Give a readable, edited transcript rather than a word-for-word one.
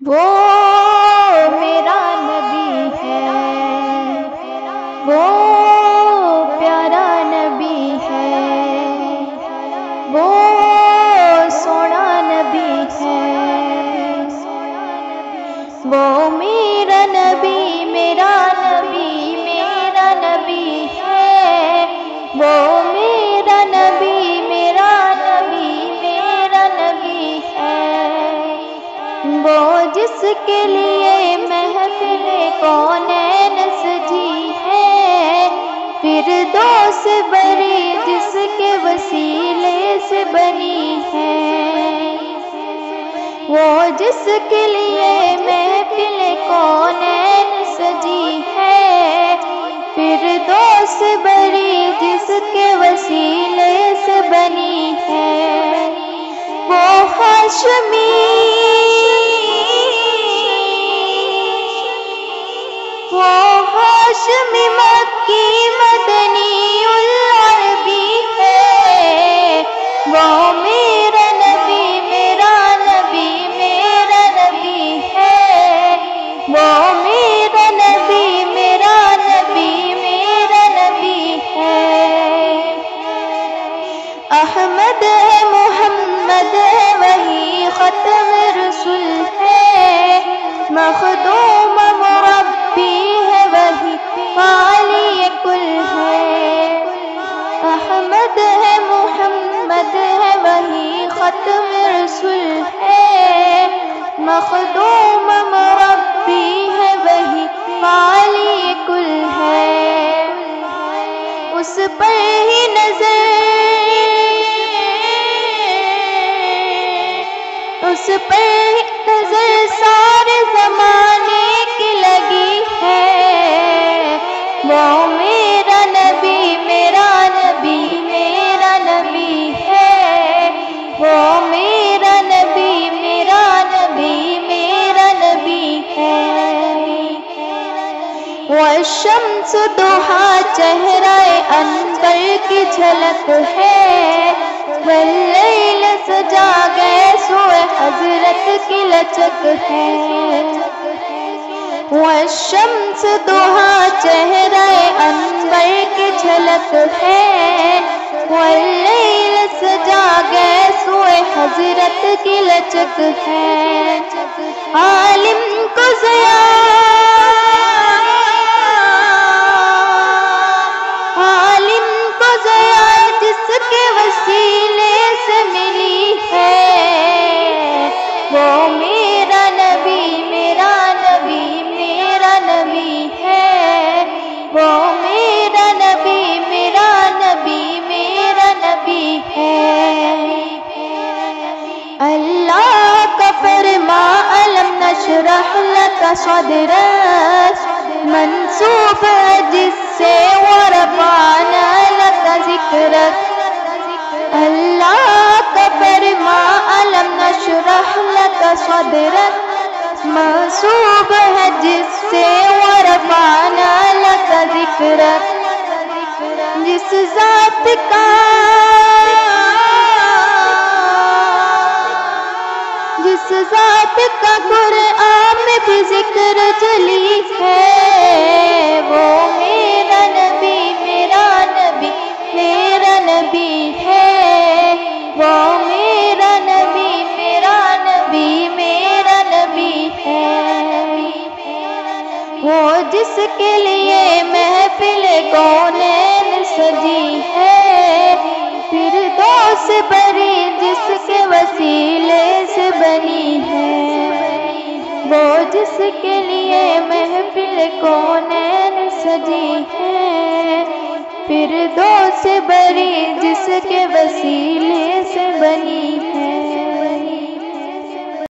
وہ میرا نبی ہے، وہ پیارا نبی ہے، وہ سونا نبی ہے، وہ میرا نبی میرا نبی میرا نبی ہے، وہ میرا نبی میرا نبی میرا نبی ہے، وہ جس کے لیے محفل کونین سجی ہے، فردوس بری جس کے وسیلے سے بنی ہے، وہ جس کے لیے محفل کونین سجی ہے، فردوس بری جس کے وسیلے سے بنی ہے، وہ ہاشمی مکی مدنی العربی ہے، وہ میرا نبی میرا نبی میرا نبی ہے، وہ میرا نبی میرا نبی میرا نبی ہے، احمد ہے محمد ہے وہی ختم رسول ہے، مخدوم مربی ہے وہی عالی کل ہے، احمد ہے محمد ہے وہی ختم رسول ہے، مخدوم مربی ہے وہی عالی کل ہے، اس پر ہی نظر سارے زمانے کی لگی ہے، وہ میرا نبی میرا نبی میرا نبی ہے، وہ میرا نبی میرا نبی میرا نبی ہے، والشمس ضحیٰ چہرہ انور کی جھلک ہے، واللیل سجا گئے سوئے حضرت کی لچک ہے، والشمس ضحیٰ چہرہ انور کی جھلک ہے، واللیل سجا گئے سوئے حضرت کی لچک ہے، عالم کو ضیاء جس کے وسیلے سے ملی ہے، وہ میرا نبی میرا نبی میرا نبی ہے، وہ میرا نبی میرا نبی میرا نبی ہے، اللہ کا فرمان علم نشرح لک صدرک منسوب ہے جس سے ورفعنا لک ذکرک، اللہ کا فرمان علم نشرح لک صدرک منسوب ہے جس سے ورفعنا لک ذکرک، جس ذات کا قرآن میں بھی ذکر جلی ہے، وہ میرا نبی میرا نبی میرا نبی ہے، وہ میرا نبی میرا نبی میرا نبی ہے، وہ جس کے لیے محفل کونین سجی ہے، فردوس بری جس کے وسیلے سے بنی ہے، وہ جس کے لیے محفل کونین سجی ہے، فردوس بری جس کے وسیلے سے بنی ہے۔